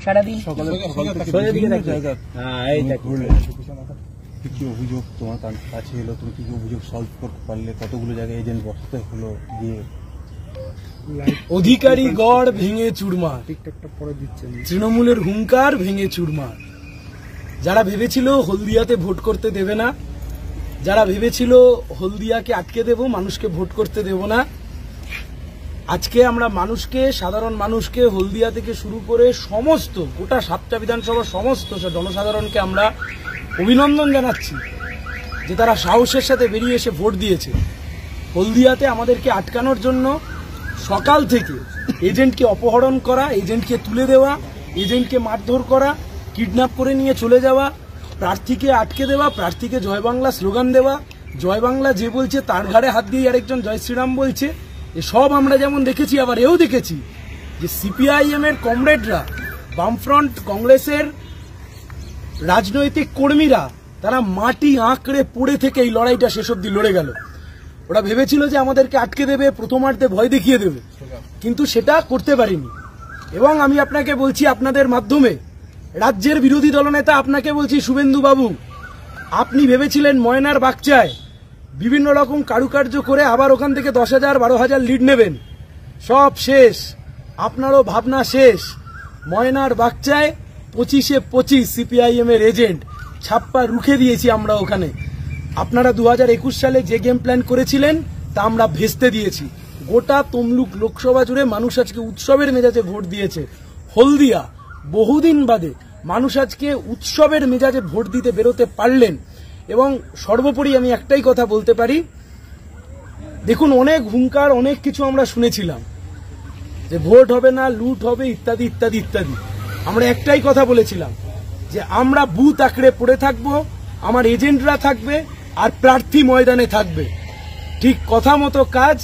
সারাদিন কি অভিযোগ তোমার কাছে এলো, তুমি কি অভিযোগ সলভ করতে পারলে? কতগুলো জায়গায় এজেন্ট বসাতে হলো গিয়ে? অধিকারী গড় ভেঙে চুরমার, তৃণমূলের হুঙ্কার ভেঙে চুরমার। যারা ভেবেছিল হলদিয়াতে ভোট করতে দেবে না, যারা ভেবেছিল হলদিয়াকে আটকে দেব, মানুষকে ভোট করতে দেব না, আজকে আমরা মানুষকে, সাধারণ মানুষকে, হলদিয়া থেকে শুরু করে সমস্ত গোটা 7টা বিধানসভার সমস্ত জনসাধারণকে আমরা অভিনন্দন জানাচ্ছি যে তারা সাহসের সাথে বেরিয়ে এসে ভোট দিয়েছে। হলদিয়াতে আমাদেরকে আটকানোর জন্য সকাল থেকে এজেন্টকে অপহরণ করা, এজেন্টকে তুলে দেওয়া, এজেন্টকে মারধর করা, কিডন্যাপ করে নিয়ে চলে যাওয়া, প্রার্থীকে আটকে দেওয়া, প্রার্থীকে জয় বাংলা স্লোগান দেওয়া, জয় বাংলা যে বলছে তার ঘাড়ে হাত দিয়ে আরেকজন জয় শ্রীরাম বলছে, এসব আমরা যেমন দেখেছি, আবার এও দেখেছি যে সিপিআইএম এর কমরেডরা, বামফ্রন্ট কংগ্রেসের রাজনৈতিক কর্মীরা তারা মাটি আঁকড়ে পড়ে থেকে এই লড়াইটা শেষ অবধি লড়ে গেল। ওরা ভেবেছিল যে আমাদেরকে আটকে দেবে, প্রথমার্ধে ভয় দেখিয়ে দেবে, কিন্তু সেটা করতে পারিনি। এবং আমি আপনাকে বলছি, আপনাদের মাধ্যমে রাজ্যের বিরোধী দলনেতা আপনাকে বলছি, শুভেন্দু বাবু, আপনি ভেবেছিলেন ময়নার বাগচায় বিভিন্ন রকম কারুকার্য করে আবার ওখান থেকে 10,000 12,000 লিড নেবেন, সব শেষ, আপনারও ভাবনা শেষ। ময়নার বাগচায় 25-এ 25 সিপিআইএম এর এজেন্ট ছাপ্পা রুখে দিয়েছি আমরা ওখানে। আপনারা 2021 সালে যে গেম প্ল্যান করেছিলেন তা আমরা ভেস্তে দিয়েছি। গোটা তমলুক লোকসভা জুড়ে মানুষ আজকে উৎসবের মেজাজে ভোট দিয়েছে। হলদিয়া বহুদিন বাদে মানুষ আজকে উৎসবের মেজাজে ভোট দিতে বেরোতে পারলেন। এবং সর্বোপরি আমি একটাই কথা বলতে পারি, দেখুন, অনেক হুঙ্কার, অনেক কিছু আমরা শুনেছিলাম যে ভোট হবে না, লুট হবে, ইত্যাদি ইত্যাদি ইত্যাদি। আমরা একটাই কথা বলেছিলাম যে আমরা বুথ আঁকড়ে পড়ে থাকবো, আমার এজেন্টরা থাকবে আর প্রার্থী ময়দানে থাকবে। ঠিক কথা মতো কাজ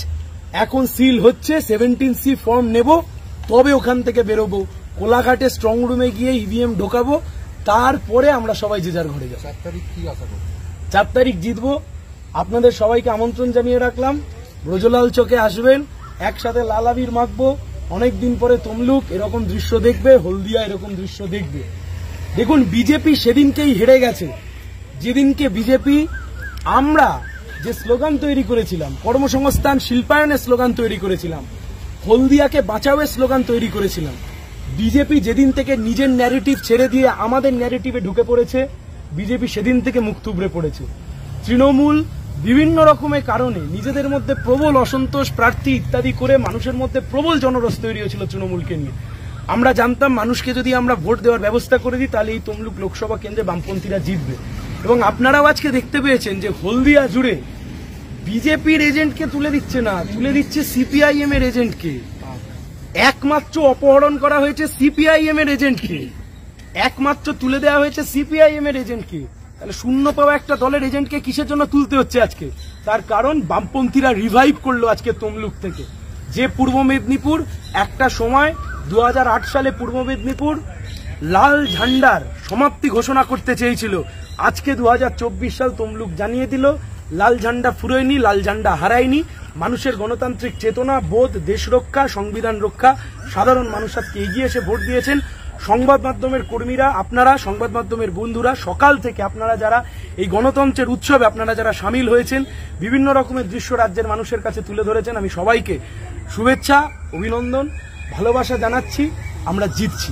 এখন সিল হচ্ছে, 17C ফর্ম নেব, তবে ওখান থেকে বেরোবো, কোলাঘাটে স্ট্রং রুমে গিয়ে ইভিএম ঢোকাবো, তারপরে আমরা সবাই যে যার ঘরে যাবো। 4 তারিখ কি আশা করো? 4 তারিখ জিতবো। আপনাদের সবাইকে আমন্ত্রণ জানিয়ে রাখলাম, ব্রজলাল চকে আসবেন, একসাথে লাল আবির মাখবো। অনেকদিন পরে তমলুক এরকম দৃশ্য দেখবে, হলদিয়া এরকম দৃশ্য দেখবে। দেখুন, বিজেপি সেদিনকেই হেরে গেছে যেদিনকে বিজেপি, আমরা যে স্লোগান তৈরি করেছিলাম, কর্মসংস্থান শিল্পায়নের স্লোগান তৈরি করেছিলাম, হলদিয়াকে বাঁচাওয়ের স্লোগান তৈরি করেছিলাম, বিজেপি যেদিন থেকে নিজের ন্যারেটিভ ছেড়ে দিয়ে আমাদের ন্যারেটিভে ঢুকে পড়েছে, বিজেপি সেদিন থেকে মুখ থুবড়ে পড়েছে। তৃণমূল বিভিন্ন রকমের কারণে নিজেদের মধ্যে প্রবল অসন্তোষ, প্রার্থী ইত্যাদি করে মানুষের মধ্যে প্রবল জনরোষ তৈরি হয়েছিল তৃণমূলকে নিয়ে। আমরা জানতাম মানুষকে যদি আমরা ভোট দেওয়ার ব্যবস্থা করে দিই তাহলে এই তমলুক লোকসভা কেন্দ্রে বামপন্থীরা জিতবে। এবং আপনারাও আজকে দেখতে পেয়েছেন যে হলদিয়া জুড়ে বিজেপির এজেন্টকে তুলে দিচ্ছে না, তুলে দিচ্ছে সিপিআইএম এর এজেন্টকে। একমাত্র অপহরণ করা হয়েছে সিপিআইএম এর এজেন্টকে, একমাত্র তুলে দেওয়া হয়েছে সিপিআইএম এর এজেন্টকে। তাহলে শূন্য পাওয়া একটা দলের এজেন্টকে কিসের জন্য তুলতে হচ্ছে আজকে? তার কারণ বামপন্থীরা রিভাইভ করলো আজকে তমলুক থেকে। যে পূর্ব মেদিনীপুর একটা সময় 2008 সালে পূর্ব মেদিনীপুর লাল ঝান্ডার সমাপ্তি ঘোষণা করতে চেয়েছিল, আজকে 2024 সাল তমলুক জানিয়ে দিল লাল ঝান্ডা ফুরোয়নি, লাল ঝান্ডা হারায়নি। মানুষের গণতান্ত্রিক চেতনা, বোধ, দেশ রক্ষা, সংবিধান রক্ষা, সাধারণ মানুষ আজকে এগিয়ে এসে ভোট দিয়েছেন। সংবাদ মাধ্যমের কর্মীরা, আপনারা সংবাদ মাধ্যমের বন্ধুরা, সকাল থেকে আপনারা যারা এই গণতন্ত্রের উৎসবে আপনারা যারা সামিল হয়েছেন, বিভিন্ন রকমের দৃশ্য রাজ্যের মানুষের কাছে তুলে ধরেছেন, আমি সবাইকে শুভেচ্ছা, অভিনন্দন, ভালোবাসা জানাচ্ছি। আমরা জিতছি।